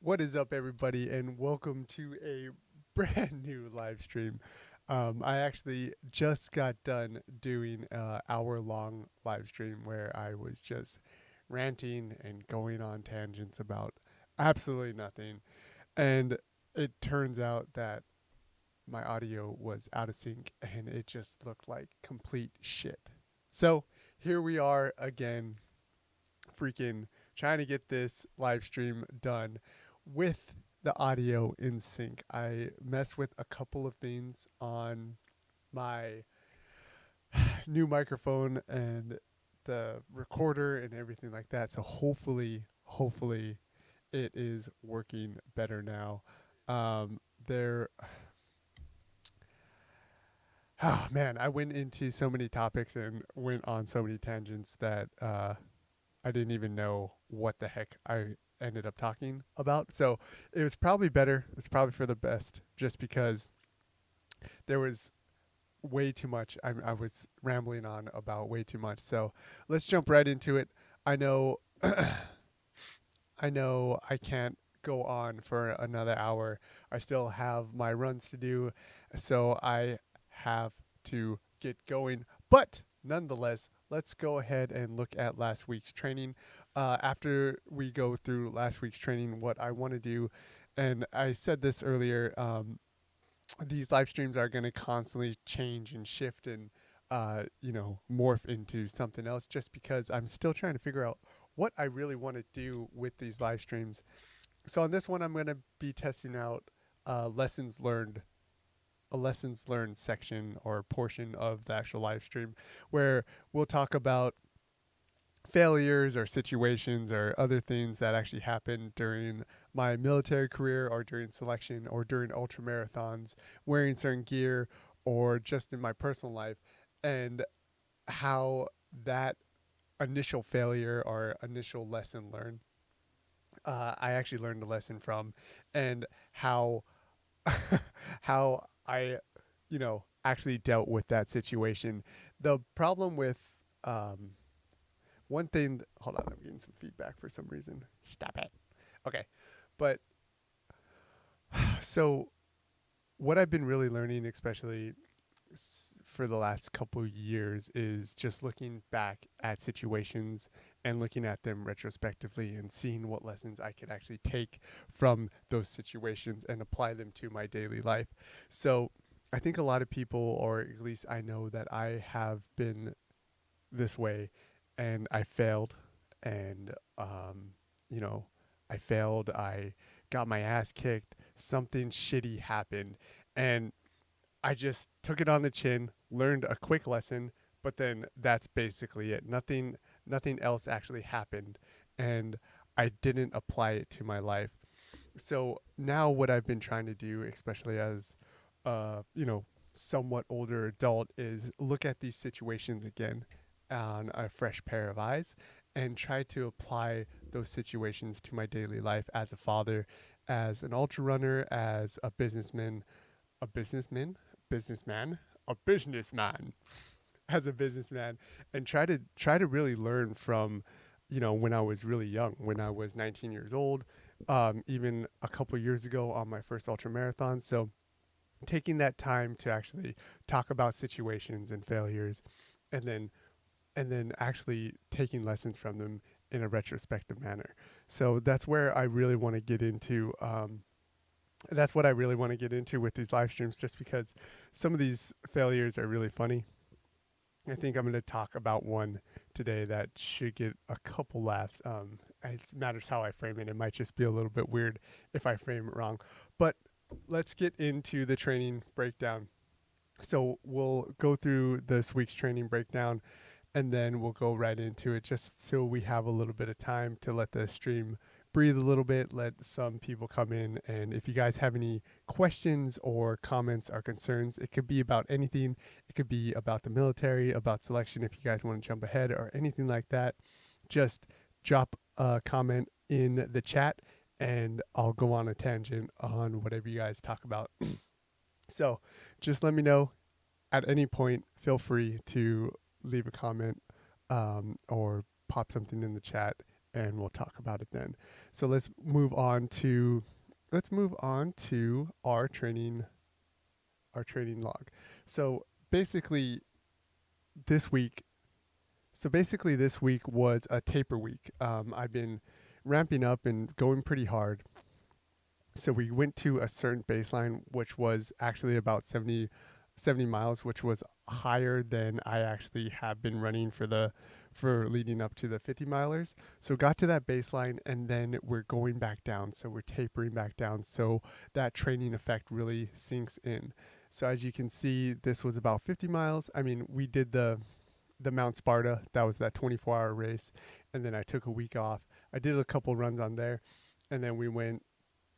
What is up, everybody, and welcome to a brand new live stream. I actually just got done doing an hour-long live stream where I was just ranting and going on tangents about absolutely nothing. And it turns out that my audio was out of sync and it just looked like complete shit. So here we are again, freaking trying to get this live stream done with the audio in sync. I messed with a couple of things on my new microphone and the recorder and everything like that. So hopefully it is working better now. There Oh man, I went into so many topics and went on so many tangents that I didn't even know what the heck I ended up talking about. So it was probably better. It's probably for the best, just because there was way too much. I was rambling on about way too much. So let's jump right into it. I know, I know, I can't go on for another hour. I still have my runs to do, so I have to get going. But nonetheless, let's go ahead and look at last week's training. After we go through last week's training, what I want to do, and I said this earlier, these live streams are going to constantly change and shift and morph into something else, just because I'm still trying to figure out what I really want to do with these live streams. So on this one, I'm going to be testing out lessons learned, a lessons learned section or portion of the actual live stream, where we'll talk about failures or situations or other things that actually happened during my military career or during selection or during ultra marathons, wearing certain gear, or just in my personal life, and how that initial failure or initial lesson learned, I actually learned a lesson from, and how how I, actually dealt with that situation. The problem with one thing, hold on, I'm getting some feedback for some reason. Stop it. Okay. But so what I've been really learning, especially for the last couple years, is just looking back at situations and looking at them retrospectively and seeing what lessons I could actually take from those situations and apply them to my daily life. So I think a lot of people, or at least I know that I have been this way, and I failed, and you know, I failed. I got my ass kicked. Something shitty happened, and I just took it on the chin, learned a quick lesson, but then that's basically it. Nothing else actually happened, and I didn't apply it to my life. So now what I've been trying to do, especially as somewhat older adult, is look at these situations again on a fresh pair of eyes and try to apply those situations to my daily life as a father, as an ultra runner, as a businessman, a businessman, businessman, a businessman, as a businessman, and try to really learn from, when I was really young, when I was 19 years old, even a couple years ago on my first ultra marathon. So taking that time to actually talk about situations and failures, and then actually taking lessons from them in a retrospective manner. So that's where I really want to get into. That's what I really want to get into with these live streams, just because some of these failures are really funny. I think I'm going to talk about one today that should get a couple laughs. It matters how I frame it. It might just be a little bit weird if I frame it wrong. But let's get into the training breakdown. So we'll go through this week's training breakdown, and then we'll go right into it, just so we have a little bit of time to let the stream breathe a little bit, let some people come in. And if you guys have any questions or comments or concerns, it could be about anything. It could be about the military, about selection, if you guys want to jump ahead or anything like that. Just drop a comment in the chat and I'll go on a tangent on whatever you guys talk about. So just let me know at any point. Feel free to leave a comment or pop something in the chat, and we'll talk about it then. So let's move on to our training log. So basically this week this week was a taper week. I've been ramping up and going pretty hard. So we went to a certain baseline, which was actually about 70 miles, which was higher than I actually have been running for leading up to the 50 milers. So got to that baseline, and then we're going back down. So we're tapering back down. So that training effect really sinks in. So as you can see, this was about 50 miles. I mean, we did the Mount Sparta. That was that 24-hour race, and then I took a week off. I did a couple runs on there, and then we went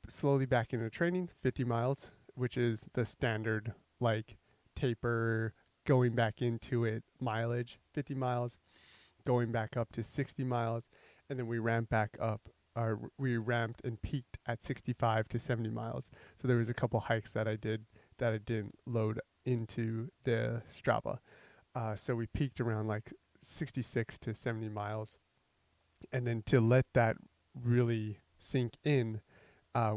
slowly back into training, 50 miles, which is the standard like taper going back into it mileage, 50 miles, going back up to 60 miles, and then we ramped back up. We ramped and peaked at 65 to 70 miles. So there was a couple hikes that I did that I didn't load into the Strava. So we peaked around like 66 to 70 miles. And then to let that really sink in,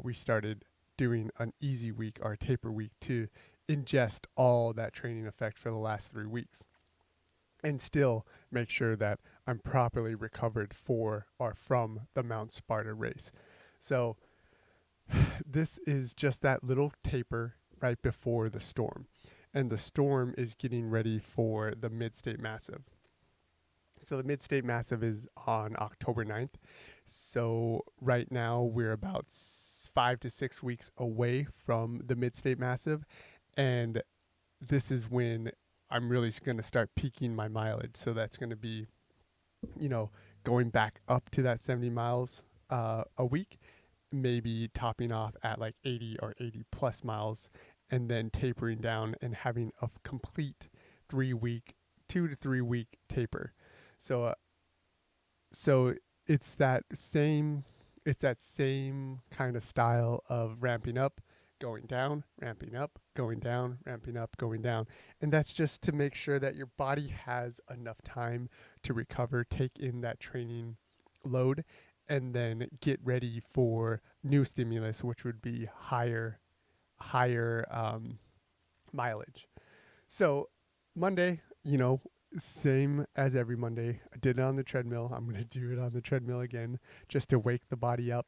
we started doing an easy week or taper week to ingest all that training effect for the last 3 weeks and still make sure that I'm properly recovered for or from the Mount Sparta race. So this is just that little taper right before the storm. And the storm is getting ready for the Mid-State Massive. So the Mid-State Massive is on October 9th. So right now we're about 5 to 6 weeks away from the Mid-State Massive. And this is when I'm really going to start peaking my mileage. So that's going to be, going back up to that 70 miles a week, maybe topping off at like 80 or 80 plus miles, and then tapering down and having a complete 2 to 3 week taper. So it's that same kind of style of ramping up, going down, ramping up, going down, ramping up, going down. And that's just to make sure that your body has enough time to recover, take in that training load, and then get ready for new stimulus, which would be higher mileage. So Monday, same as every Monday. I did it on the treadmill. I'm going to do it on the treadmill again just to wake the body up,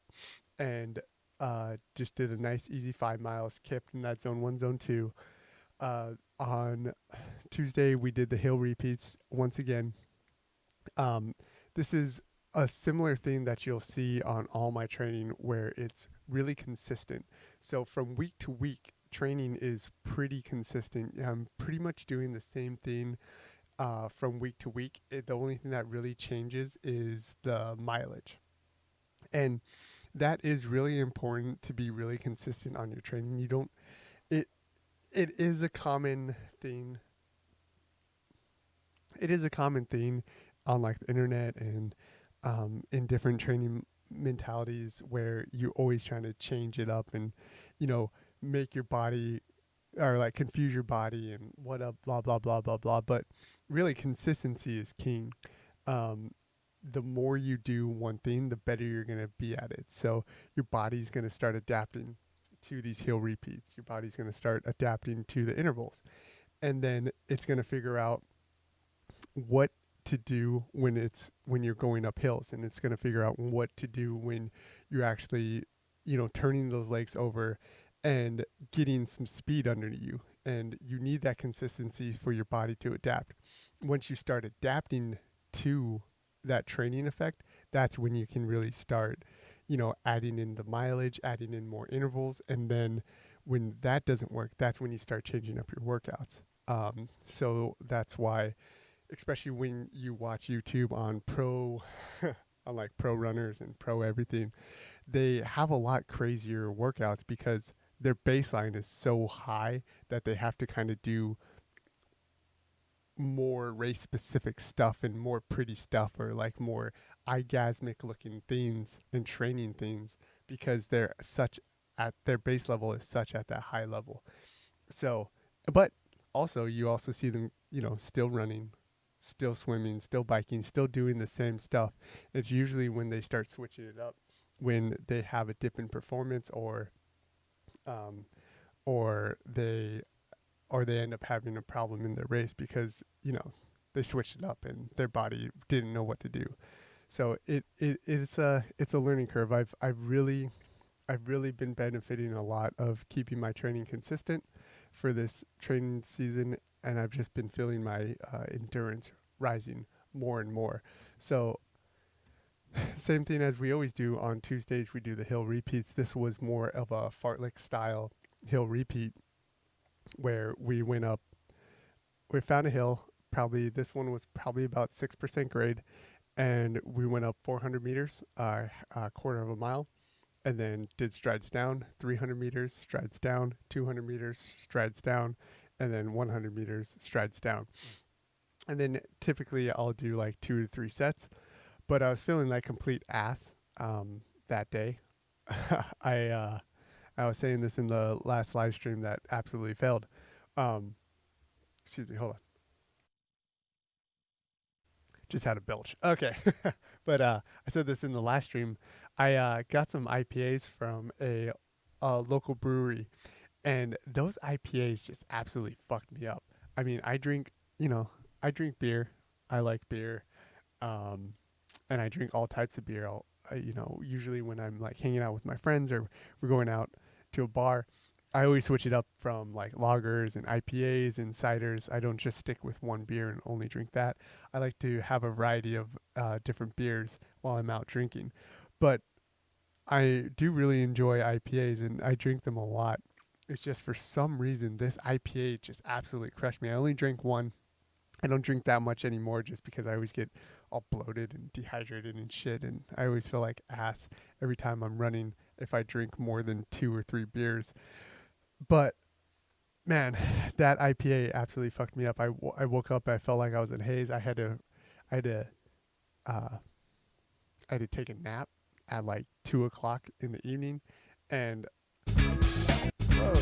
and just did a nice easy 5 miles, kept in that zone 1, zone 2. On Tuesday, we did the hill repeats once again. This is a similar thing that you'll see on all my training where it's really consistent. So from week to week, training is pretty consistent. I'm pretty much doing the same thing from week to week. The only thing that really changes is the mileage. And that is really important, to be really consistent on your training. It is a common thing. It is a common thing on like the internet and in different training mentalities where you're always trying to change it up and, make your body or like confuse your body and what up, blah, blah, blah, blah, blah. But really consistency is king. The more you do one thing, the better you're going to be at it. So your body's going to start adapting to these hill repeats. Your body's going to start adapting to the intervals. And then it's going to figure out what to do when you're going up hills, and it's going to figure out what to do when you're actually, turning those legs over and getting some speed under you. And you need that consistency for your body to adapt. Once you start adapting to that training effect, that's when you can really start, adding in the mileage, adding in more intervals. And then when that doesn't work, that's when you start changing up your workouts. So that's why, especially when you watch YouTube on on like pro runners and pro everything, they have a lot crazier workouts because their baseline is so high that they have to kind of do more race specific stuff and more pretty stuff, or like more orgasmic looking things and training things, because they're such at their base level is such at that high level. So, but also you also see them, still running still swimming, still biking, still doing the same stuff. It's usually when they start switching it up, when they have a dip in performance, um, or they end up having a problem in their race because they switched it up and their body didn't know what to do. So it's a learning curve. I've really been benefiting a lot of keeping my training consistent for this training season, and I've just been feeling my endurance rising more and more. So same thing as we always do on Tuesdays, we do the hill repeats. This was more of a fartlek style hill repeat where we found a hill. Probably this one was probably about 6% grade, and we went up 400 meters, a quarter of a mile, and then did strides down, 300 meters, strides down, 200 meters, strides down, and then 100 meters, strides down. And then typically I'll do like 2 to 3 sets, but I was feeling like complete ass that day. I uh, I was saying this in the last live stream that absolutely failed. Um, Excuse me, hold on. Just had a belch. Okay. But I said this in the last stream. I got some IPAs from a local brewery, and those IPAs just absolutely fucked me up. I mean, I drink beer. I like beer. Um, and I drink all types of beer. Usually when I'm like hanging out with my friends or we're going out to a bar, I always switch it up from like lagers and IPAs and ciders. I don't just stick with one beer and only drink that. I like to have a variety of different beers while I'm out drinking. But I do really enjoy IPAs and I drink them a lot. It's just for some reason this IPA just absolutely crushed me. I only drink one. I don't drink that much anymore just because I always get all bloated and dehydrated and shit, and I always feel like ass every time I'm running if I drink more than 2 or 3 beers. But man, that IPA absolutely fucked me up. I woke up, I felt like I was in haze. I had to uh, I had to take a nap at like 2 o'clock in the evening, and whoa,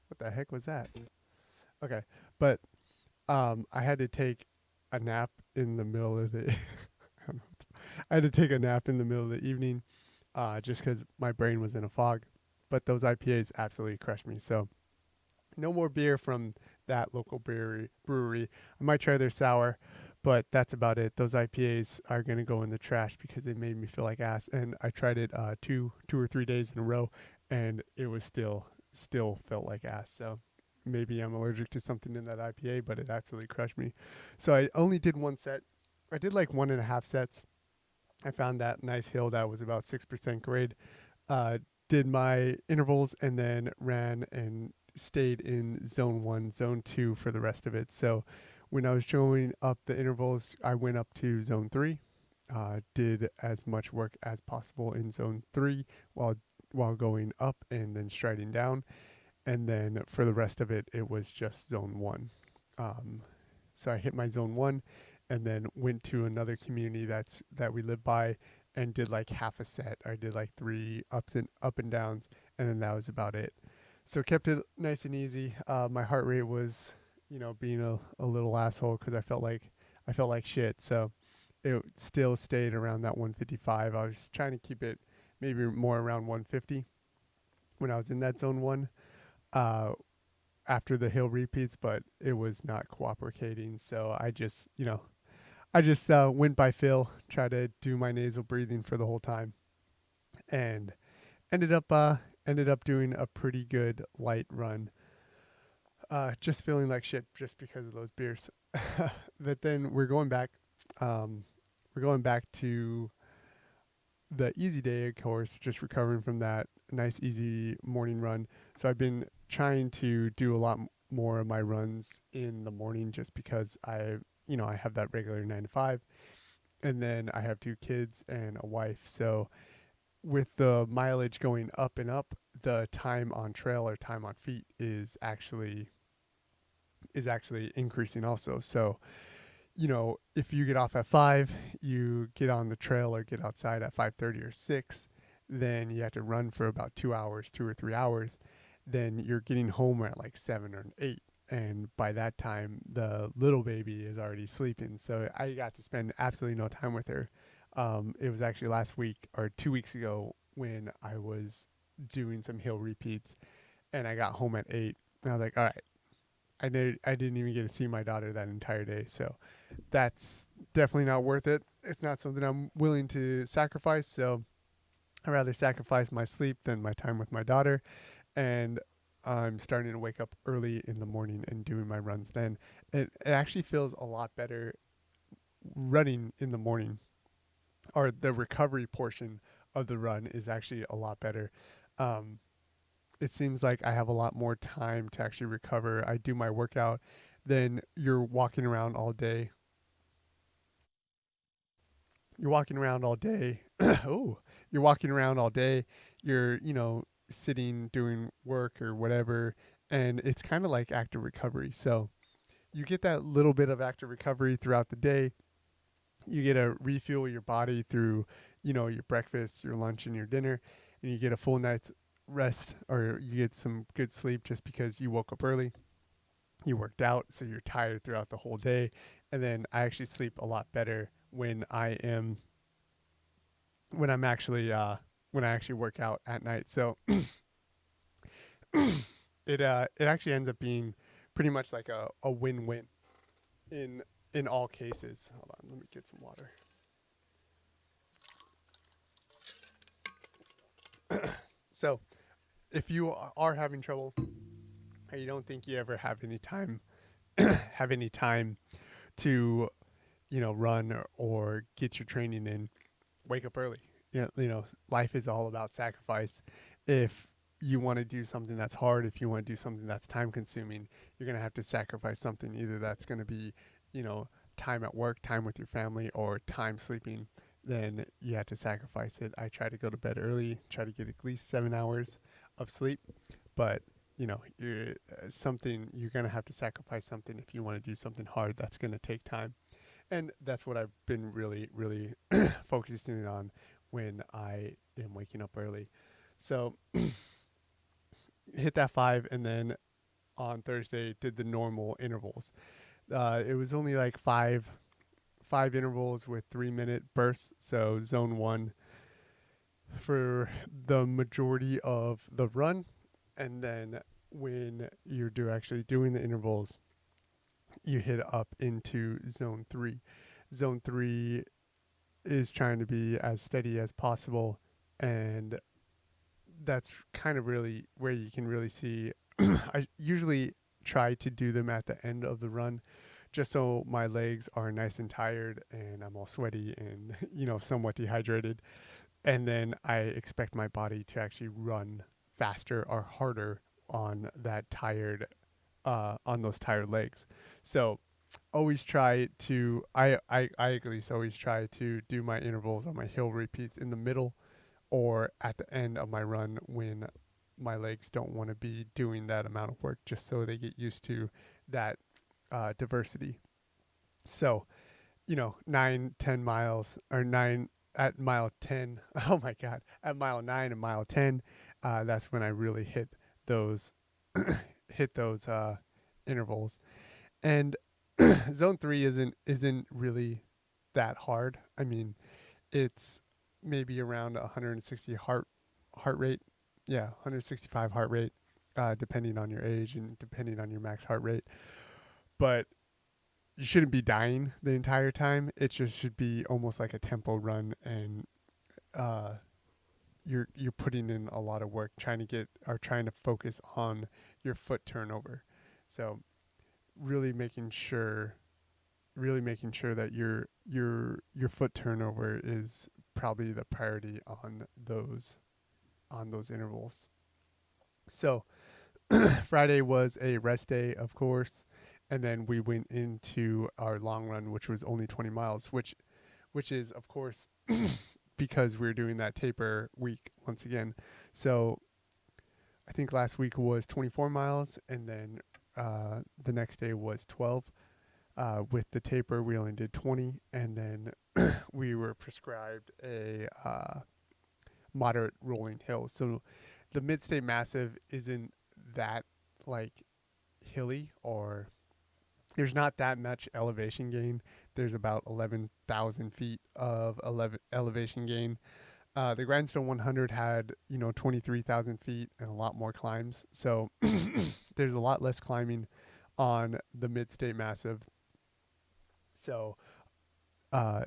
what the heck was that? Okay, but I had to take a nap in the middle of the. I don't know. I had to take a nap in the middle of the evening, just because my brain was in a fog. But those IPAs absolutely crushed me. So no more beer from that local brewery. I might try their sour, but that's about it. Those IPAs are gonna go in the trash because they made me feel like ass. And I tried it 2 or 3 days in a row, and it was still felt like ass. So maybe I'm allergic to something in that IPA, but it absolutely crushed me. So I only did one set. I did like 1.5 sets. I found that nice hill that was about 6% grade. Uh, did my intervals and then ran and stayed in zone one, zone two for the rest of it. So when I was showing up the intervals, I went up to zone three, did as much work as possible in zone three while going up and then striding down. And then for the rest of it, it was just zone one. Um, so I hit my zone one and then went to another community that we live by and did like half a set. I did like 3 up and downs, and then that was about it. So kept it nice and easy. My heart rate was, being a little asshole because I felt like shit. So it still stayed around that 155. I was trying to keep it maybe more around 150 when I was in that zone one. Uh, After the hill repeats, but it was not cooperating. So I just went by Phil, tried to do my nasal breathing for the whole time, and ended up uh, ended up doing a pretty good light run. Just feeling like shit just because of those beers. But then we're going back. We're going back to the easy day, of course, just recovering from that nice easy morning run. So I've been trying to do a lot more of my runs in the morning just because I have that regular 9 to 5, and then I have 2 kids and a wife. So with the mileage going up and up, the time on trail or time on feet is actually increasing also. So if you get off at 5, you get on the trail or get outside at 5:30 or 6, then you have to run for about 2 hours, 2 or 3 hours. Then you're getting home at like 7 or 8. and by that time the little baby is already sleeping, so I got to spend absolutely no time with her. It was actually last week or 2 weeks ago when I was doing some hill repeats, and I got home at 8, and I was like, all right, I didn't even get to see my daughter that entire day, so that's definitely not worth it. It's not something I'm willing to sacrifice, so I'd rather sacrifice my sleep than my time with my daughter. And I'm starting to wake up early in the morning and doing my runs then. It actually feels a lot better running in the morning, or the recovery portion of the run is actually a lot better. Um, it seems like I have a lot more time to actually recover. I do my workout, then you're walking around all day. You're walking around all day. Oh, you're walking around all day. You're, sitting doing work or whatever, and it's kind of like active recovery. So you get that little bit of active recovery throughout the day. You get to refuel your body through, your breakfast, your lunch, and your dinner, and you get a full night's rest, or you get some good sleep just because you woke up early. You worked out, so you're tired throughout the whole day. And then I actually sleep a lot better when I'm actually when I actually work out at night. So it actually ends up being pretty much like a win-win in all cases. Hold on, let me get some water. So if you are having trouble, or you don't think you ever have any time have any time to run or get your training in, wake up early. Life is all about sacrifice. If you want to do something that's hard, if you want to do something that's time consuming, you're going to have to sacrifice something. Either that's going to be, time at work, time with your family, or time sleeping. Then you have to sacrifice it. I try to go to bed early, try to get at least 7 hours of sleep, but you're going to have to sacrifice something if you want to do something hard that's going to take time. And that's what I've been really, really focusing on when I am waking up early. So hit that 5, and then on Thursday did the normal intervals. It was only like five intervals with 3-minute bursts. So zone 1 for the majority of the run, and then when actually doing the intervals, you hit up into zone 3. Zone 3 is trying to be as steady as possible, and that's kind of really where you can really see. I usually try to do them at the end of the run, just so my legs are nice and tired and I'm all sweaty and somewhat dehydrated, and then I expect my body to actually run faster or harder on that tired on those tired legs. So always try to I at least always try to do my intervals or my hill repeats in the middle or at the end of my run when my legs don't want to be doing that amount of work, just so they get used to that diversity. So 9, 10 miles, or 9 at mile 10. Oh my god, at mile 9 and mile 10, that's when I really those hit those intervals. And zone 3 isn't really that hard. I mean, it's maybe around 160 heart rate. Yeah, 165 heart rate, depending on your age and depending on your max heart rate. But you shouldn't be dying the entire time. It just should be almost like a tempo run, and uh, you're putting in a lot of work trying to focus on your foot turnover. So really making sure that your foot turnover is probably the priority on those intervals. So Friday was a rest day, of course, and then we went into our long run, which was only 20 miles, which is of course because we're doing that taper week once again. So I think last week was 24 miles, and then the next day was 12. With the taper, we only did 20, and then we were prescribed a moderate rolling hill. So the Mid-State Massive isn't that like hilly, or there's not that much elevation gain. There's about 11,000 feet of elevation gain. The Grindstone 100 had 23,000 feet and a lot more climbs. So there's a lot less climbing on the Mid-State Massive. So uh,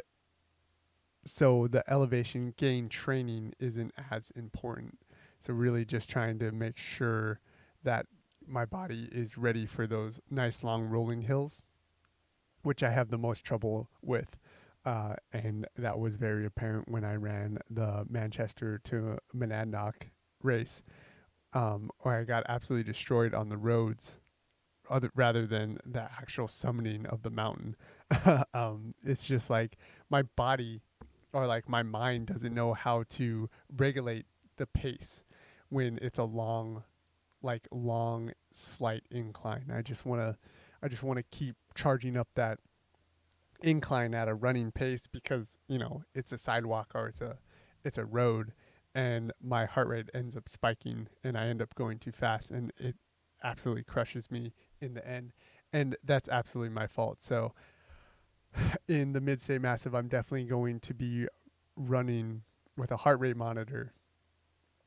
so the elevation gain training isn't as important. So really just trying to make sure that my body is ready for those nice long rolling hills, which I have the most trouble with. And that was very apparent when I ran the Manchester to Monadnock race, where I got absolutely destroyed on the roads, rather than the actual summiting of the mountain. It's just like my body, or like my mind, doesn't know how to regulate the pace when it's a long slight incline. I just want to keep charging up that incline at a running pace, because it's a sidewalk, or it's a road, and my heart rate ends up spiking and I end up going too fast, and it absolutely crushes me in the end, and that's absolutely my fault. So in the Mid-State Massive, I'm definitely going to be running with a heart rate monitor,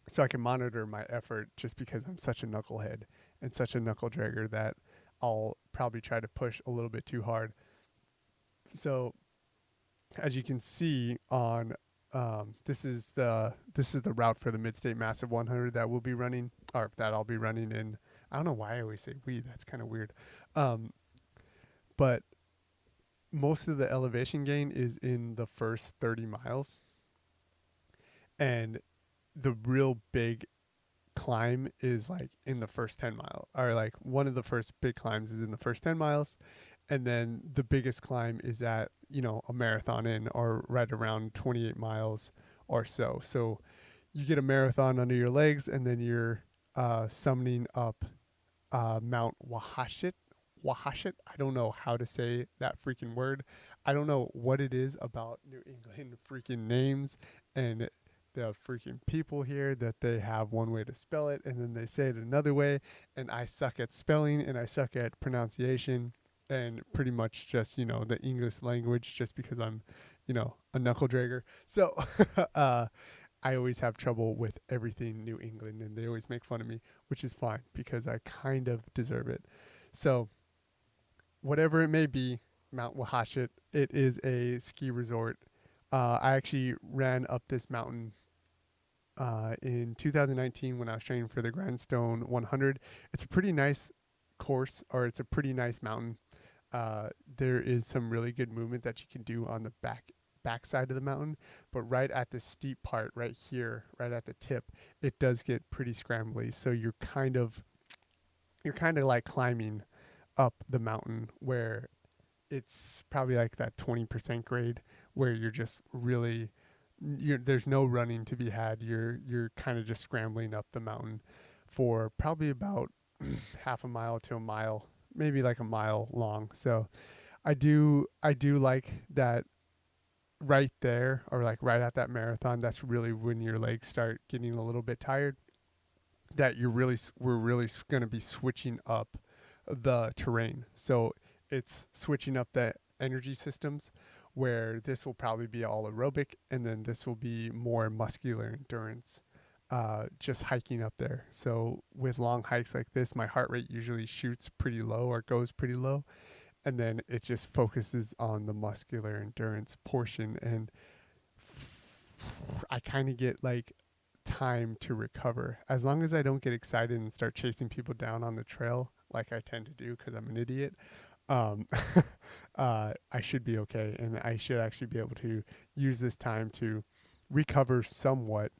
so I can monitor my effort, just because I'm such a knucklehead and such a knuckle dragger that I'll probably try to push a little bit too hard. So as you can see on this is the route for the Mid-State Massive 100 that we'll be running, or that I'll be running in. I don't know why I always say we. That's kind of weird. But most of the elevation gain is in the first 30 miles, and the real big climb is like in the first 10 miles, or like one of the first big climbs is in the first 10 miles, and then the biggest climb is at a marathon in, or right around 28 miles or so you get a marathon under your legs, and then you're summoning up Mount Wahashit. I don't know how to say that freaking word. I don't know what it is about New England freaking names and the freaking people here, that they have one way to spell it and then they say it another way, and I suck at spelling and I suck at pronunciation, and pretty much just the English language, just because I'm a knuckle dragger. So I always have trouble with everything New England, and they always make fun of me, which is fine because I kind of deserve it. So whatever it may be, Mount Wahashit, it is a ski resort. I actually ran up this mountain in 2019 when I was training for the Grindstone 100. It's a pretty nice course, or it's a pretty nice mountain. There is some really good movement that you can do on the back side of the mountain, but right at the steep part, right here, right at the tip, it does get pretty scrambly. So you're kind of like climbing up the mountain, where it's probably like that 20% grade, where you're just really there's no running to be had. You're kind of just scrambling up the mountain for probably about half a mile to a mile, maybe like a mile long. So I do like that right there, or like right at that marathon. That's really when your legs start getting a little bit tired, that we're really going to be switching up the terrain. So it's switching up the energy systems, where this will probably be all aerobic, and then this will be more muscular endurance, just hiking up there. So with long hikes like this, my heart rate usually shoots pretty low, or goes pretty low, and then it just focuses on the muscular endurance portion, and I kind of get like time to recover, as long as I don't get excited and start chasing people down on the trail like I tend to do, because I'm an idiot. um, I should be okay, and I should actually be able to use this time to recover somewhat,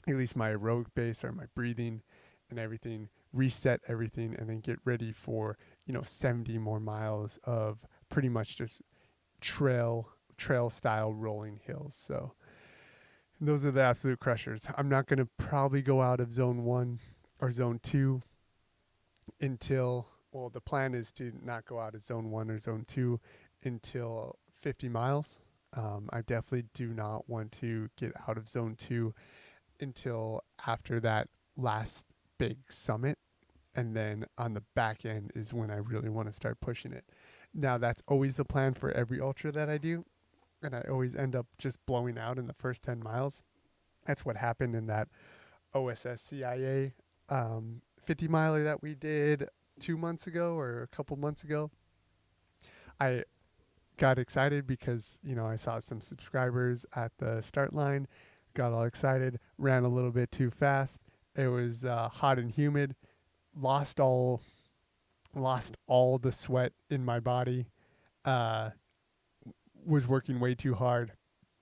at least my aerobic base, or my breathing and everything, reset everything, and then get ready for 70 more miles of pretty much just trail style rolling hills. So those are the absolute crushers. I'm not going to probably go out of zone 1 or zone 2 until, well, the plan is to not go out of zone 1 or zone 2 until 50 miles. I definitely do not want to get out of zone 2 until after that last big summit. and then on the back end is when I really want to start pushing it. Now that's always the plan for every ultra that I do, and I always end up just blowing out in the first 10 miles. That's what happened in that OSSCIA 50 miler that we did 2 months ago or a couple months ago. I got excited because, I saw some subscribers at the start line, got all excited, ran a little bit too fast. It was hot and humid, lost all the sweat in my body, uh, was working way too hard.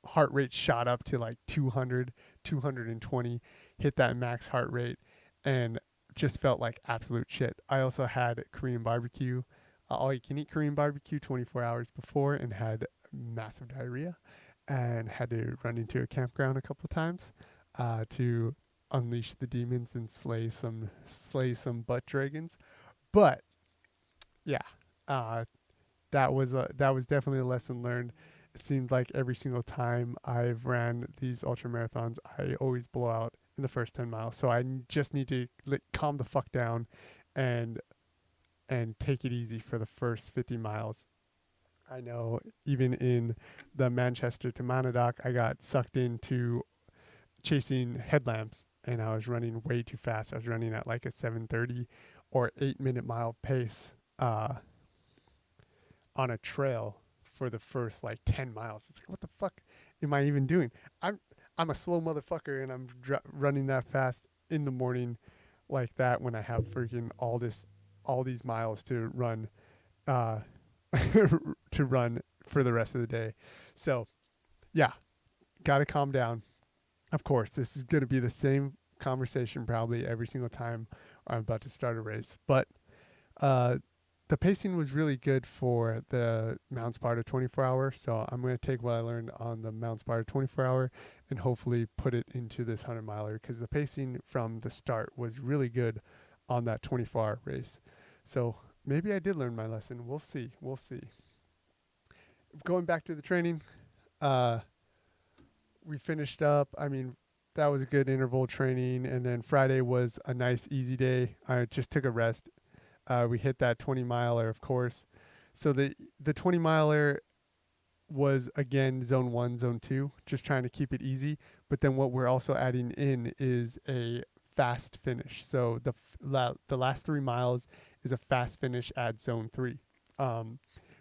Heart rate shot up to like 200, 220, hit that max heart rate, and just felt like absolute shit. I also had Korean barbecue, all you can eat Korean barbecue 24 hours before, and had massive diarrhea and had to run into a campground a couple times to unleash the demons and slay some butt dragons. But yeah, that was definitely a lesson learned. It seemed like every single time I've ran these ultra marathons, I always blow out in the first 10 miles. So I just need to calm the fuck down and take it easy for the first 50 miles. I know even in the Manchester to Monodoc, I got sucked into chasing headlamps and I was running way too fast. I was running at like a 7:30 or 8-minute mile pace on a trail for the first like 10 miles. It's like, what the fuck am I even doing? I'm a slow motherfucker and I'm running that fast in the morning like that when I have freaking all these miles to run to run for the rest of the day. So, yeah, got to calm down. Of course, this is going to be the same conversation probably every single time I'm about to start a race, but the pacing was really good for the Mount Sparta 24-hour, so I'm going to take what I learned on the Mount Sparta 24-hour and hopefully put it into this 100-miler, because the pacing from the start was really good on that 24-hour race. So maybe I did learn my lesson. We'll see. Going back to the training, we finished up. I mean, that was a good interval training, and then Friday was a nice, easy day. I just took a rest. We hit that 20-miler, of course. So the 20-miler was, again, zone 1, zone 2, just trying to keep it easy. But then what we're also adding in is a fast finish. So the last 3 miles is a fast finish at zone 3.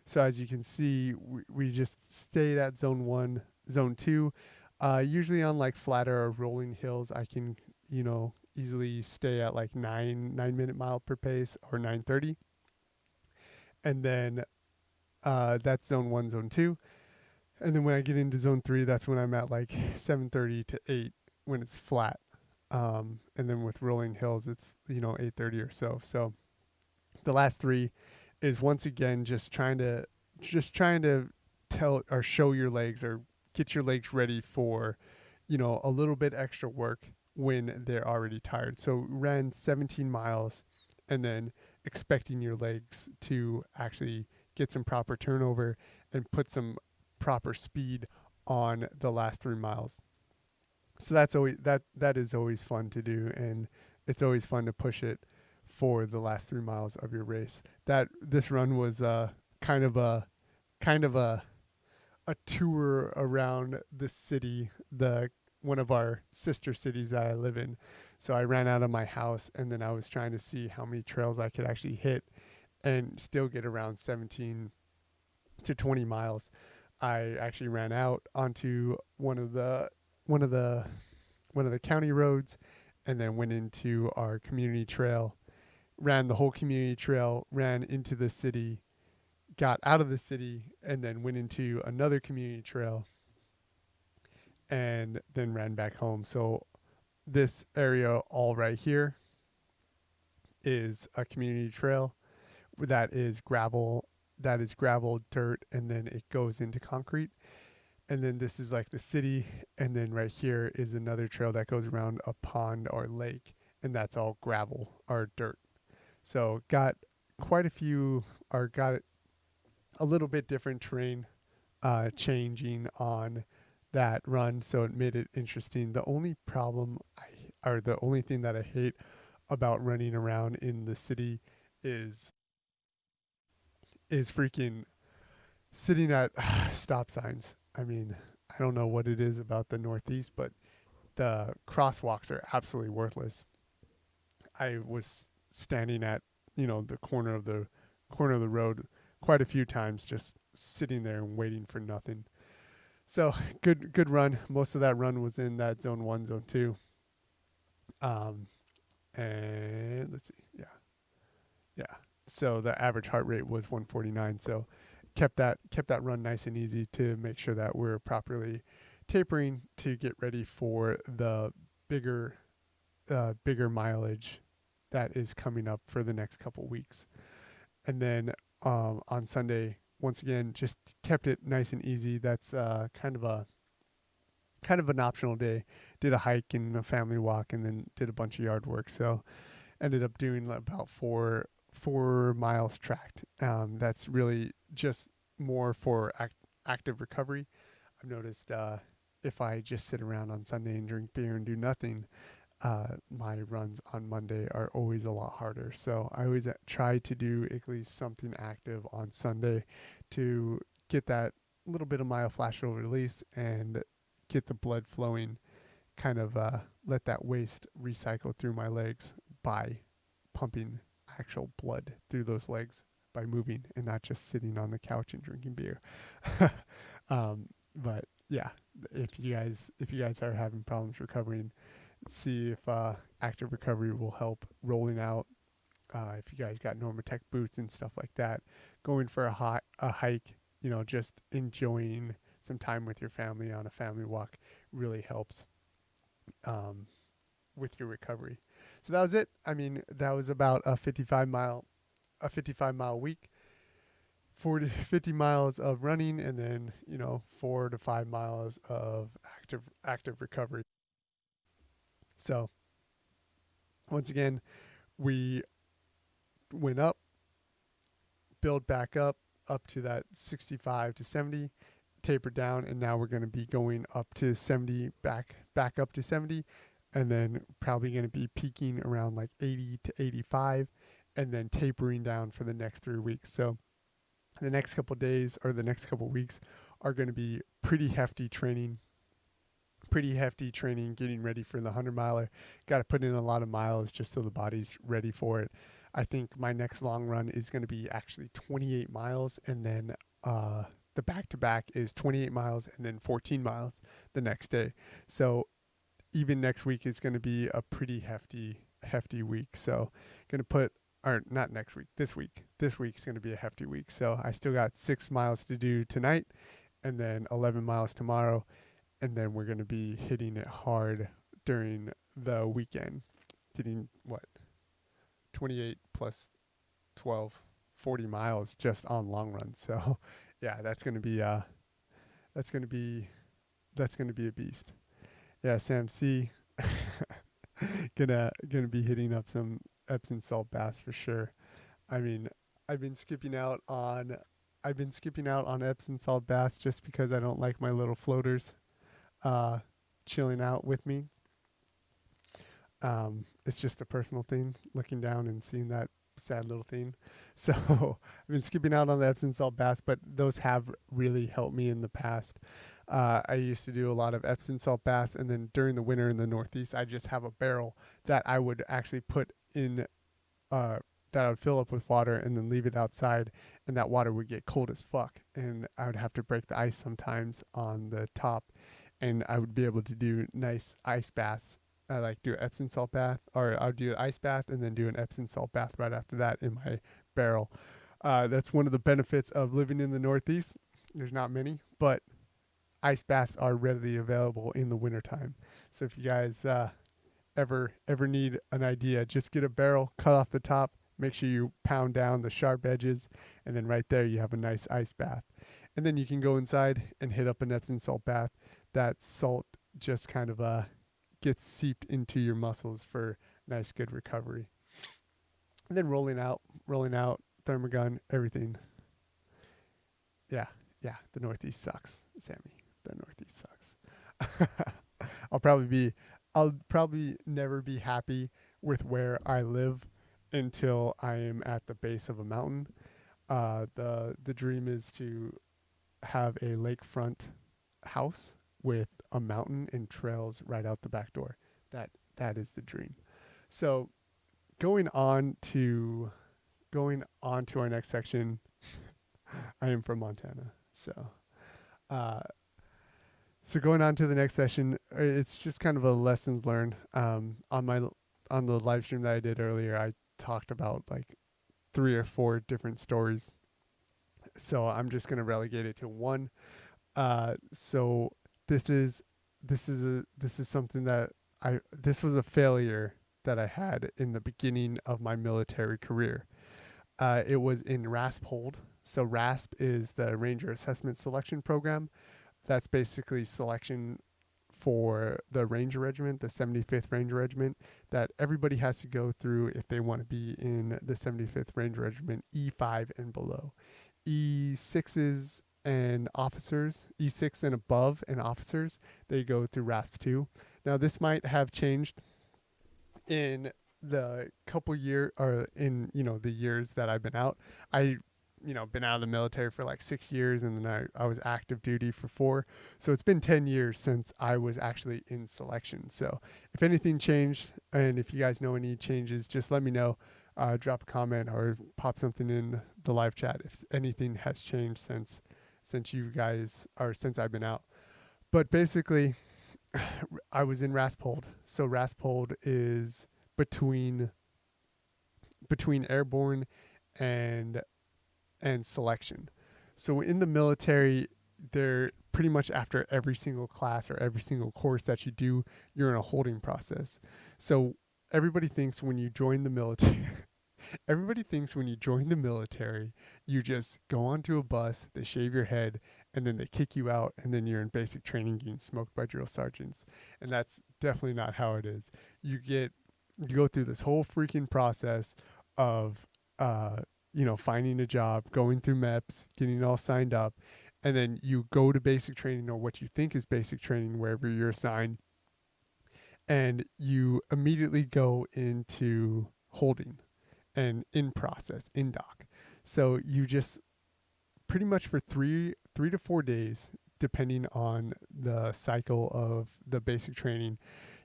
So as you can see, we just stayed at zone 1, zone 2. Usually on like flatter or rolling hills, I can, easily stay at like 9-minute mile per pace or 9:30. And then that's zone 1, zone 2. And then when I get into zone 3, that's when I'm at like 7:30 to 8 when it's flat. And then with rolling hills, it's, 8:30 or so. So the last 3 is once again just trying to tell or show your legs or get your legs ready for, a little bit extra work when they're already tired. So ran 17 miles and then expecting your legs to actually get some proper turnover and put some proper speed on the last 3 miles. So that's always that is always fun to do, and it's always fun to push it for the last 3 miles of your race. That this run was kind of a tour around the city, one of our sister cities that I live in. So I ran out of my house and then I was trying to see how many trails I could actually hit and still get around 17 to 20 miles. I actually ran out onto one of the county roads and then went into our community trail, ran the whole community trail, ran into the city, got out of the city, and then went into another community trail and then ran back home. So this area all right here is a community trail that is gravel, dirt, and then it goes into concrete. And then this is like the city, and then right here is another trail that goes around a pond or lake, and that's all gravel or dirt. So got quite a few, or got a little bit different terrain changing on that run, so it made it interesting. The only problem the only thing that I hate about running around in the city is freaking sitting at stop signs. I mean, I don't know what it is about the Northeast, but the crosswalks are absolutely worthless. I was standing at, the corner of the road quite a few times, just sitting there and waiting for nothing. So good run. Most of that run was in that zone 1, zone 2. Um, and let's see. Yeah. So the average heart rate was 149. So kept that run nice and easy to make sure that we're properly tapering to get ready for the bigger bigger mileage that is coming up for the next couple weeks. And then on Sunday, once again, just kept it nice and easy. That's kind of an optional day. Did a hike and a family walk, and then did a bunch of yard work. So ended up doing about 4 miles tracked. That's really just more for active recovery. I've noticed if I just sit around on Sunday and drink beer and do nothing, my runs on Monday are always a lot harder. So I always try to do at least something active on Sunday to get that little bit of myofascial release and get the blood flowing, kind of let that waste recycle through my legs by pumping actual blood through those legs by moving and not just sitting on the couch and drinking beer. But yeah, if you guys are having problems recovering, see if active recovery will help. Rolling out, if you guys got Normatec boots and stuff like that, going for a hike, just enjoying some time with your family on a family walk really helps with your recovery. So that was it. I mean, that was about a 55 mile week, 50 miles of running, and then 4 to 5 miles of active recovery. So once again, we went up, build back up to that 65 to 70, taper down, and now we're going to be going up to 70, back up to 70, and then probably going to be peaking around like 80 to 85, and then tapering down for the next 3 weeks. So the next couple days or the next couple weeks are going to be pretty hefty training, getting ready for the 100 miler. Got to put in a lot of miles just so the body's ready for it. I think my next long run is going to be actually 28 miles, and then the back-to-back is 28 miles and then 14 miles the next day. So even next week is going to be a pretty hefty week. So going to put, or not next week, this week. This week's going to be a hefty week. So I still got 6 miles to do tonight, and then 11 miles tomorrow. And then we're going to be hitting it hard during the weekend, getting 28 plus 12, 40 miles just on long runs. So yeah, that's going to be a beast. Yeah, Sam C gonna be hitting up some Epsom salt baths for sure. I mean, I've been skipping out on Epsom salt baths just because I don't like my little floaters chilling out with me. It's just a personal thing, looking down and seeing that sad little thing. So I've been skipping out on the Epsom salt baths, but those have really helped me in the past. I used to do a lot of Epsom salt baths, and then during the winter in the Northeast, I just have a barrel that I would actually put in, that I would fill up with water and then leave it outside, and that water would get cold as fuck, and I would have to break the ice sometimes on the top, and I would be able to do nice ice baths. I like do an Epsom salt bath, or I'll do an ice bath and then do an Epsom salt bath right after that in my barrel. That's one of the benefits of living in the Northeast. There's not many, but ice baths are readily available in the wintertime. So if you guys ever need an idea, just get a barrel, cut off the top, make sure you pound down the sharp edges, and then right there you have a nice ice bath. And then you can go inside and hit up an Epsom salt bath. That salt just kind of gets seeped into your muscles for nice good recovery. And then rolling out, thermogun, everything. Yeah, the Northeast sucks, Sammy. The Northeast sucks. I'll probably never be happy with where I live until I am at the base of a mountain. The dream is to have a lakefront house with a mountain and trails right out the back door. That that is the dream. So going on to our next section, I am from Montana, uh, so going on to the next session, it's just kind of a lessons learned. On the live stream that I did earlier, I talked about like 3 or 4 different stories. So I'm just gonna relegate it to one. So this is this is something that this was a failure that I had in the beginning of my military career. It was in RASP hold. So RASP is the Ranger Assessment Selection Program. That's basically selection for the Ranger Regiment, the 75th Ranger Regiment, that everybody has to go through if they want to be in the 75th Ranger Regiment E5 and below. E6s and officers, E6 and above and officers, they go through RASP 2. Now this might have changed in the couple year or in the years that I've been out. I been out of the military for like 6 years, and then I was active duty for 4. So it's been 10 years since I was actually in selection. So if anything changed, and if you guys know any changes, just let me know. Drop a comment or pop something in the live chat if anything has changed since you guys or since I've been out. But basically, I was in Rasphold. So Rasphold is between airborne and selection. So in the military, they're pretty much after every single class or every single course that you do, you're in a holding process. So everybody thinks when you join the military, you just go onto a bus, they shave your head, and then they kick you out, and then you're in basic training getting smoked by drill sergeants. And that's definitely not how it is. You go through this whole freaking process of finding a job, going through MEPS, getting all signed up, and then you go to basic training, or what you think is basic training, wherever you're assigned, and you immediately go into holding and in process, in doc. So you just pretty much for 3 to 4 days, depending on the cycle of the basic training,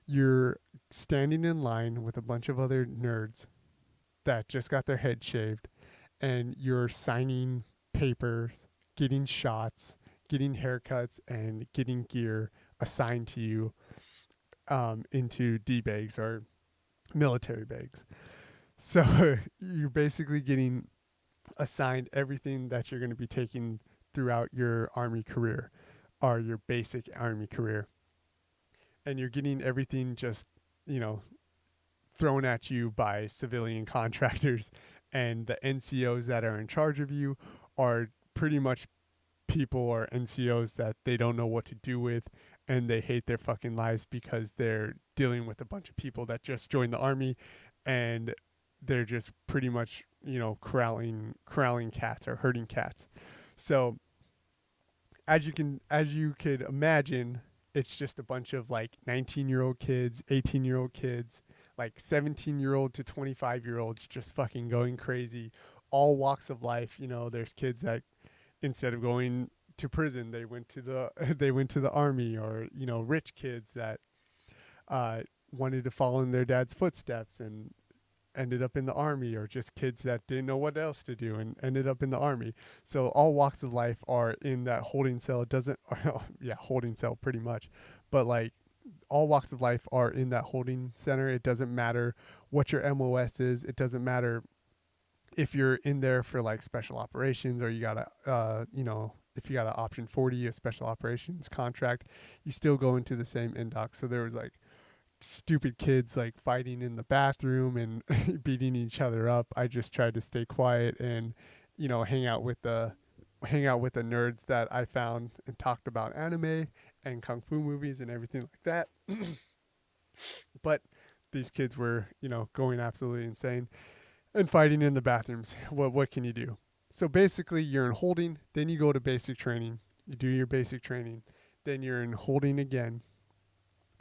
you're standing in line with a bunch of other nerds that just got their head shaved, and you're signing papers, getting shots, getting haircuts, and getting gear assigned to you into D bags or military bags. So you're basically getting assigned everything that you're going to be taking throughout your Army career or your basic Army career. And you're getting everything just, thrown at you by civilian contractors, and the NCOs that are in charge of you are pretty much people or NCOs that they don't know what to do with, and they hate their fucking lives because they're dealing with a bunch of people that just joined the Army, and they're just pretty much, corralling cats or herding cats. So as you could imagine, it's just a bunch of like 19-year-old kids, 18-year-old kids, like 17-year-old to 25-year-olds just fucking going crazy, all walks of life. There's kids that instead of going to prison, they went to the Army, or rich kids that wanted to follow in their dad's footsteps and ended up in the Army, or just kids that didn't know what else to do and ended up in the Army. So all walks of life are in that holding cell. It doesn't, holding cell pretty much, but like all walks of life are in that holding center. It doesn't matter what your MOS is. It doesn't matter if you're in there for like special operations, or you got if you got an option 40, a special operations contract, you still go into the same indoc. So there was like stupid kids like fighting in the bathroom and beating each other up. I just tried to stay quiet and hang out with the nerds that I found and talked about anime and kung fu movies and everything like that. But these kids were going absolutely insane and fighting in the bathrooms. What can you do? So basically you're in holding, then you go to basic training, you do your basic training, then you're in holding again,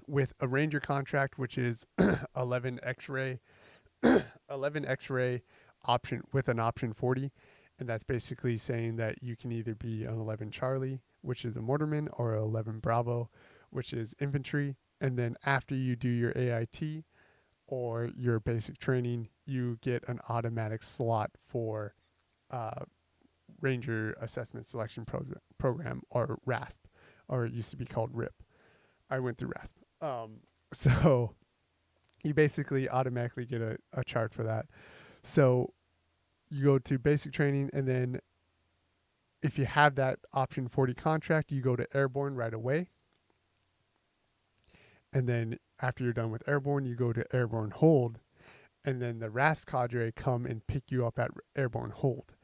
with a Ranger contract, which is 11 X-ray, 11 X-ray option with an option 40, and that's basically saying that you can either be an 11 Charlie, which is a mortarman, or 11 Bravo, which is infantry. And then after you do your AIT or your basic training, you get an automatic slot for uh, Ranger Assessment Selection Program, or RASP, or it used to be called RIP. I went through RASP. So you basically automatically get a chart for that. So you go to basic training, and then if you have that option 40 contract, you go to airborne right away. And then after you're done with airborne, you go to airborne hold, and then the RASP cadre come and pick you up at airborne hold.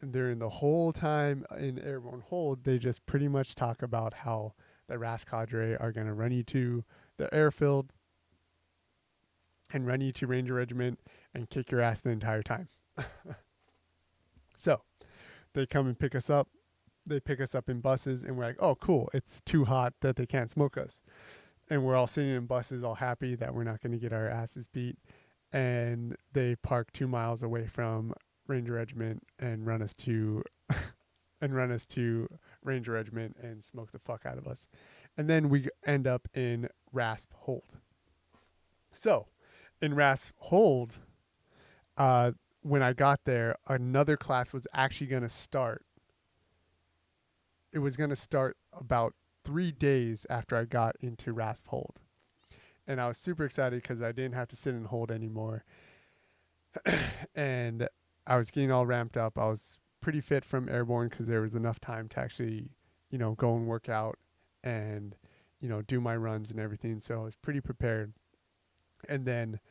And during the whole time in airborne hold, they just pretty much talk about how the RASP cadre are going to run you to the airfield and run you to Ranger Regiment and kick your ass the entire time. So they come and pick us up. They pick us up in buses, and we're like, oh, cool. It's too hot that they can't smoke us. And we're all sitting in buses all happy that we're not going to get our asses beat. And they park 2 miles away from Ranger Regiment and run us to Ranger Regiment and smoke the fuck out of us. And then we end up in RASP hold. So in RASP hold, when I got there, another class was actually going to start. It was going to start about 3 days after I got into RASP hold. And I was super excited because I didn't have to sit in hold anymore. And I was getting all ramped up. I was pretty fit from airborne because there was enough time to actually, go and work out and, do my runs and everything. So I was pretty prepared. And then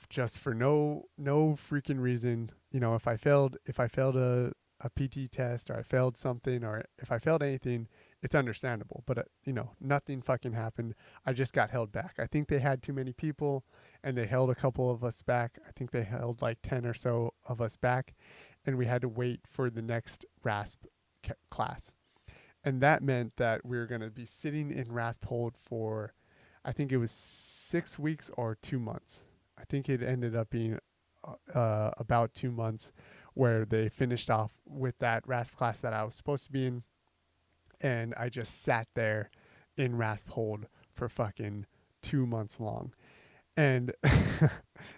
just for no freaking reason, if I failed a PT test, or I failed something, or if I failed anything, it's understandable. But, nothing fucking happened. I just got held back. I think they had too many people, and they held a couple of us back. I think they held like 10 or so of us back, and we had to wait for the next RASP class. And that meant that we were going to be sitting in RASP hold for, I think it was 6 weeks or 2 months. I think it ended up being about 2 months, where they finished off with that RASP class that I was supposed to be in. And I just sat there in RASP hold for fucking 2 months long. And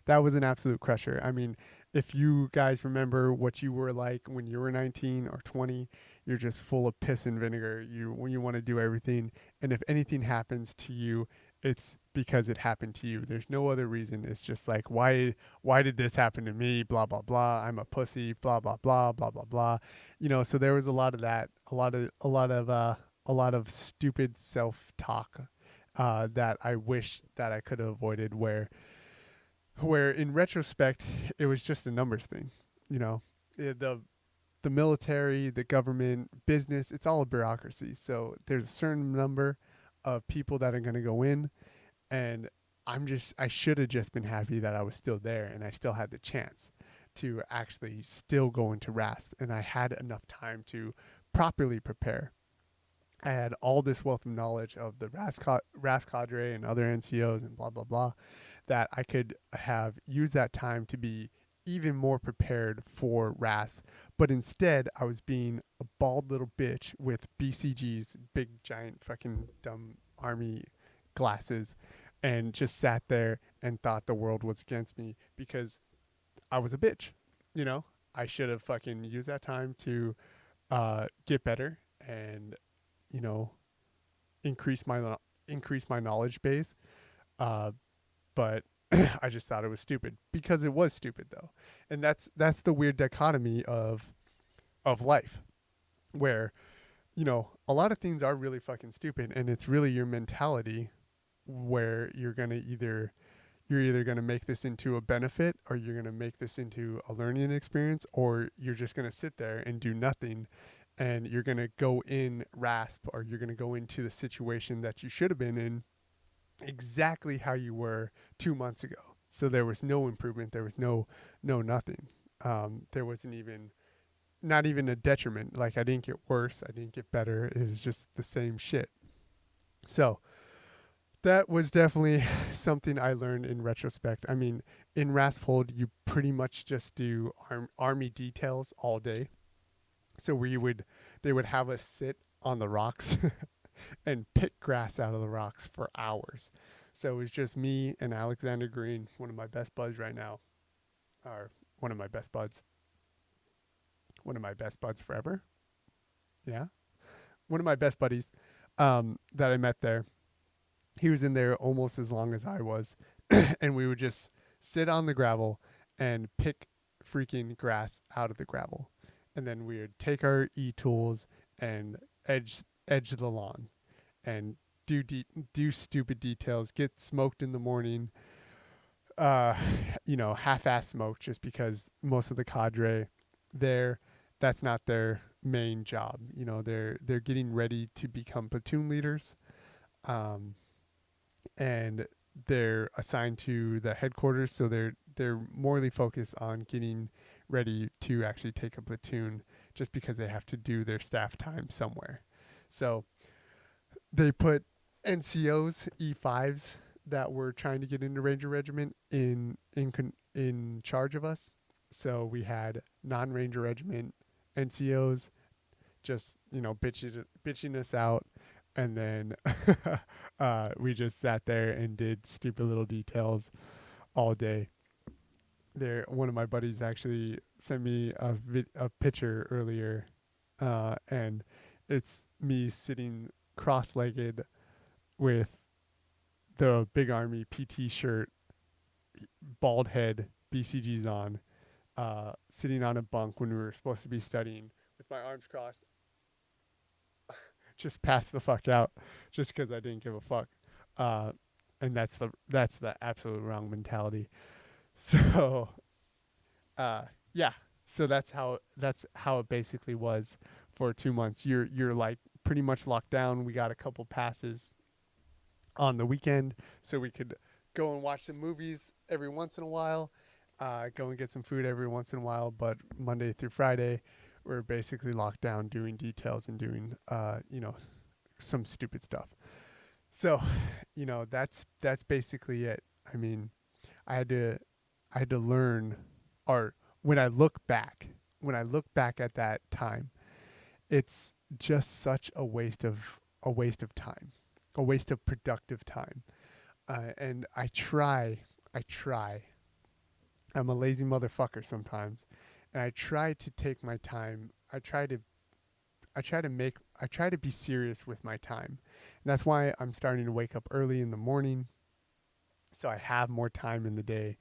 that was an absolute crusher. I mean, if you guys remember what you were like when you were 19 or 20, you're just full of piss and vinegar. When you want to do everything. And if anything happens to you, it's because it happened to you. There's no other reason. It's just like, why did this happen to me? Blah, blah, blah. I'm a pussy. Blah, blah, blah, blah, blah, blah. So there was a lot of that, a lot of stupid self-talk that I wish that I could have avoided, where in retrospect, it was just a numbers thing. The military, the government, business, it's all a bureaucracy. So there's a certain number of people that are going to go in, and I should have just been happy that I was still there and I still had the chance to actually still go into RASP, and I had enough time to properly prepare. I had all this wealth of knowledge of the RASP cadre and other NCOs and blah, blah, blah, that I could have used that time to be even more prepared for RASP. But instead, I was being a bald little bitch with BCGs, big, giant, fucking dumb army glasses, and just sat there and thought the world was against me because I was a bitch. I should have fucking used that time to get better and, increase my knowledge base. But I just thought it was stupid, because it was stupid though. And that's the weird dichotomy of life, where, a lot of things are really fucking stupid, and it's really your mentality, where you're either going to make this into a benefit, or you're going to make this into a learning experience, or you're just going to sit there and do nothing. And you're going to go in RASP, or you're going to go into the situation that you should have been in exactly how you were 2 months ago. So there was no improvement. There was no nothing. There wasn't not even a detriment. Like, I didn't get worse. I didn't get better. It was just the same shit. So that was definitely something I learned in retrospect. I mean, in Rasphold, you pretty much just do army details all day. So they would have us sit on the rocks and pick grass out of the rocks for hours. So it was just me and Alexander Green, one of my best buds right now, or one of my best buds, one of my best buds forever. Yeah, one of my best buddies that I met there. He was in there almost as long as I was, and we would just sit on the gravel and pick freaking grass out of the gravel, and then we would take our e-tools and edge the lawn and do stupid details, get smoked in the morning, uh, half-ass smoke just because most of the cadre there, that's not their main job. They're getting ready to become platoon leaders, um, and they're assigned to the headquarters, so they're morely focused on getting ready to actually take a platoon, just because they have to do their staff time somewhere. So they put NCOs, E5s that were trying to get into Ranger Regiment in charge of us. So we had non-Ranger Regiment NCOs just bitching us out, and then we just sat there and did stupid little details all day. There, one of my buddies actually sent me a picture earlier, and it's me sitting cross-legged with the Big Army PT shirt, bald head, BCGs on, sitting on a bunk when we were supposed to be studying, with my arms crossed, just pass the fuck out, just because I didn't give a fuck. And that's the absolute wrong mentality. So, yeah. So that's how it basically was for 2 months. You're like pretty much locked down. We got a couple passes on the weekend, so we could go and watch some movies every once in a while, go and get some food every once in a while. But Monday through Friday, we're basically locked down doing details and doing, some stupid stuff. So, that's basically it. I mean, I had to I had to learn, or when I look back at that time, it's just such a waste of time, a waste of productive time. And I try. I'm a lazy motherfucker sometimes, and I try to take my time. I try to be serious with my time. And that's why I'm starting to wake up early in the morning, so I have more time in the day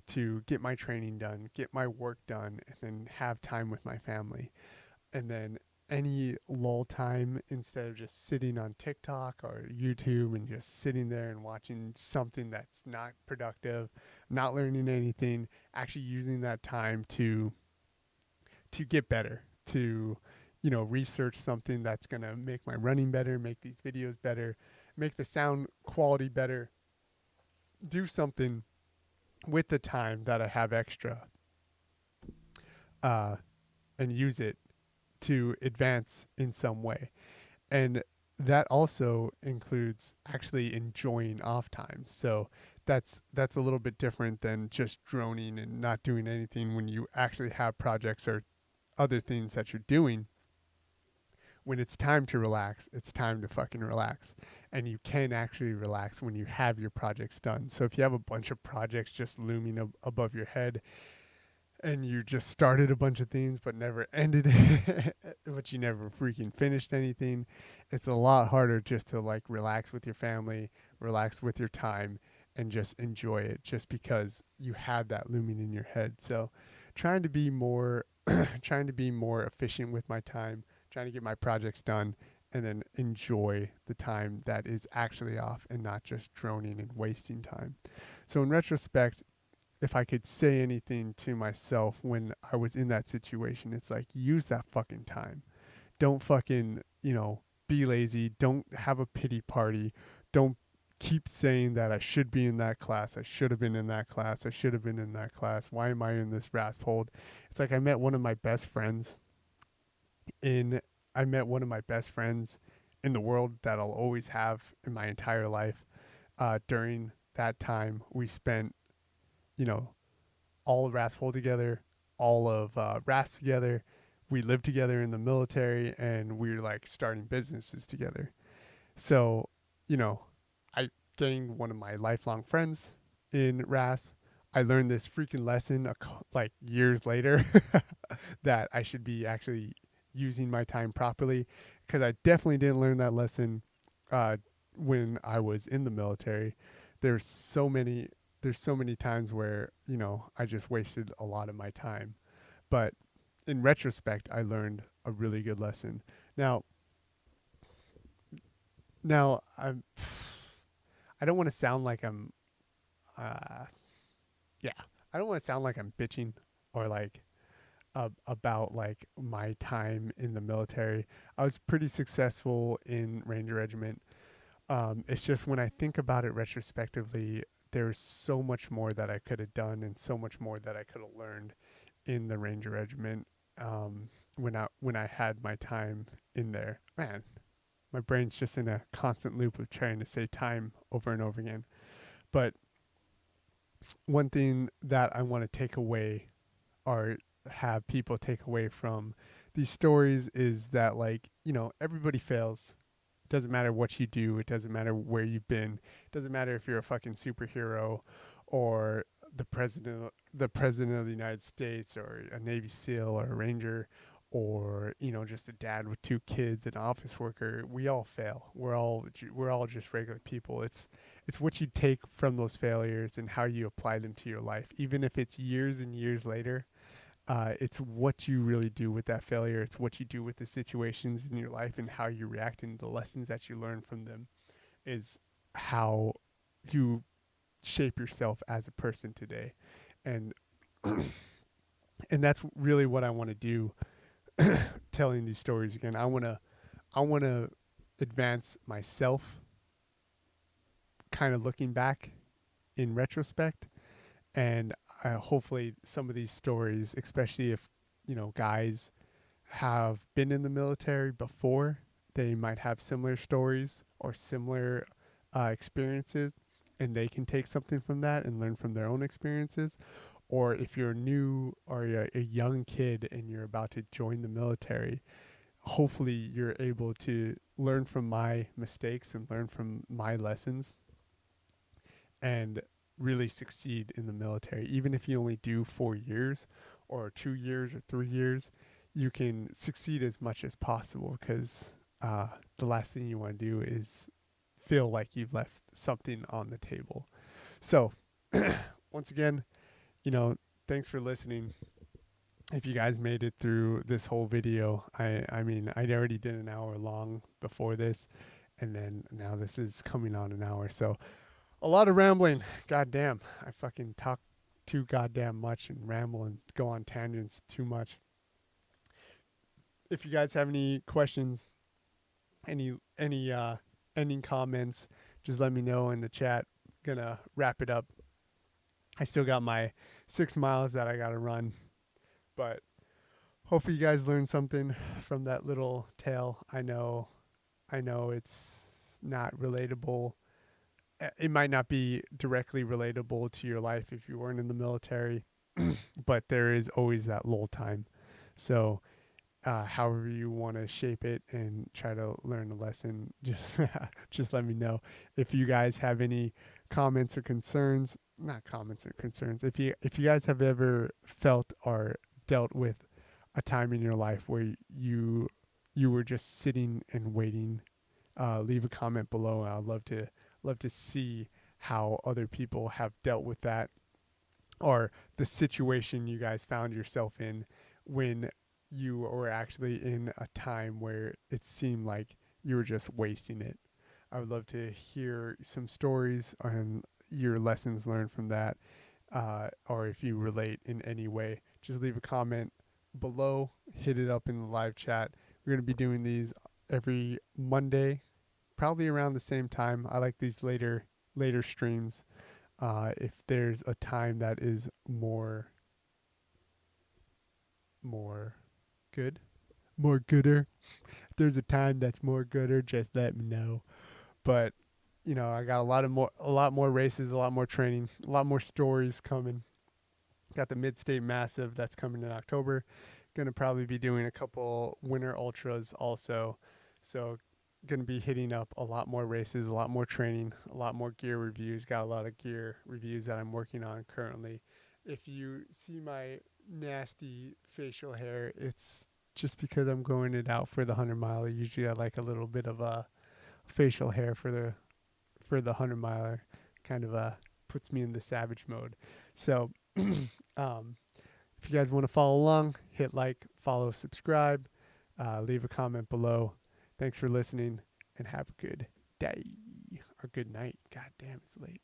to get my training done, get my work done, and then have time with my family. And then any lull time, instead of just sitting on TikTok or YouTube and just sitting there and watching something that's not productive, not learning anything, actually using that time to get better, to research something that's going to make my running better, make these videos better, make the sound quality better, do something with the time that I have extra, uh, and use it to advance in some way. And that also includes actually enjoying off time. So that's a little bit different than just droning and not doing anything. When you actually have projects or other things that you're doing, when it's time to relax, it's time to fucking relax. And you can actually relax when you have your projects done. So if you have a bunch of projects just looming above your head, and you just started a bunch of things but never ended it, but you never freaking finished anything, it's a lot harder just to like relax with your family, relax with your time, and just enjoy it, just because you have that looming in your head. So trying to be more trying to be more efficient with my time, trying to get my projects done, and then enjoy the time that is actually off, and not just droning and wasting time. So in retrospect, if I could say anything to myself when I was in that situation, it's like, use that fucking time. Don't fucking, be lazy. Don't have a pity party. Don't keep saying that I should be in that class. I should have been in that class. I should have been in that class. Why am I in this rasp hold? It's like I met one of my best friends in I met one of my best friends in the world that I'll always have in my entire life. during that time, we spent, you know, all of Raspol together, all of Rasp together. We lived together in the military, and we were like starting businesses together. So, you know, I gained one of my lifelong friends in Rasp. I learned this freaking lesson like years later that I should be actually using my time properly, because I definitely didn't learn that lesson uh, when I was in the military. There's so many there's so many times where, I just wasted a lot of my time. But in retrospect, I learned a really good lesson. Now, now I don't want to sound like I'm uh yeah, I don't want to sound like I'm bitching or like about like my time in the military. I was pretty successful in Ranger Regiment. It's just when I think about it retrospectively, there's so much more that I could have done and so much more that I could have learned in the Ranger Regiment, when I had my time in there. Man, my brain's just in a constant loop of trying to say time over and over again. But one thing that I want to take away, or have people take away from these stories, is that, like, everybody fails. It doesn't matter what you do. It doesn't matter where you've been. It doesn't matter if you're a fucking superhero or the president of the United States, or a Navy SEAL, or a Ranger, or just a dad with two kids, an office worker. We all fail. We're all just regular people. It's what you take from those failures and how you apply them to your life, even if it's years and years later. It's what you really do with that failure. It's what you do with the situations in your life and how you react, and the lessons that you learn from them is how you shape yourself as a person today. And and that's really what I want to do, telling these stories again. I want to advance myself, kind of looking back in retrospect. And hopefully some of these stories, especially if guys have been in the military before, they might have similar stories or similar experiences, and they can take something from that and learn from their own experiences. Or if you're new, or you're a young kid and you're about to join the military, hopefully you're able to learn from my mistakes and learn from my lessons, and really succeed in the military. Even if you only do 4 years or 2 years or 3 years, you can succeed as much as possible, because the last thing you want to do is feel like you've left something on the table. So, once again, thanks for listening. If you guys made it through this whole video, I mean, I already did an hour long before this, and then now this is coming on an hour. So, a lot of rambling. Goddamn. I fucking talk too goddamn much and ramble and go on tangents too much. If you guys have any questions, any ending comments, just let me know in the chat. Gonna wrap it up. I still got my 6 miles that I gotta run, but hopefully you guys learned something from that little tale. I know it's not relatable. It might not be directly relatable to your life if you weren't in the military, but there is always that lull time. So, however you want to shape it and try to learn a lesson, just just let me know. If you guys have any comments or concerns, not comments or concerns, if you guys have ever felt or dealt with a time in your life where you were just sitting and waiting, leave a comment below. I'd love to see how other people have dealt with that, or the situation you guys found yourself in when you were actually in a time where it seemed like you were just wasting it. I would love to hear some stories on your lessons learned from that, or if you relate in any way, just leave a comment below, hit it up in the live chat. We're going to be doing these every Monday, probably around the same time. I like these later streams. If there's a time that is more good, more gooder. If there's a time that's more gooder, just let me know. But I got a lot more races, a lot more training, a lot more stories coming. Got the Mid-State Massive that's coming in October. Going to probably be doing a couple winter ultras also. So going to be hitting up a lot more races, a lot more training, a lot more gear reviews. Got a lot of gear reviews that I'm working on currently. If you see my nasty facial hair, it's just because I'm growing it out for the 100 miler. Usually I like a little bit of a facial hair for the 100 miler. Kind of puts me in the savage mode. So if you guys want to follow along, hit like, follow, subscribe, leave a comment below. Thanks for listening, and have a good day or good night. God damn, it's late.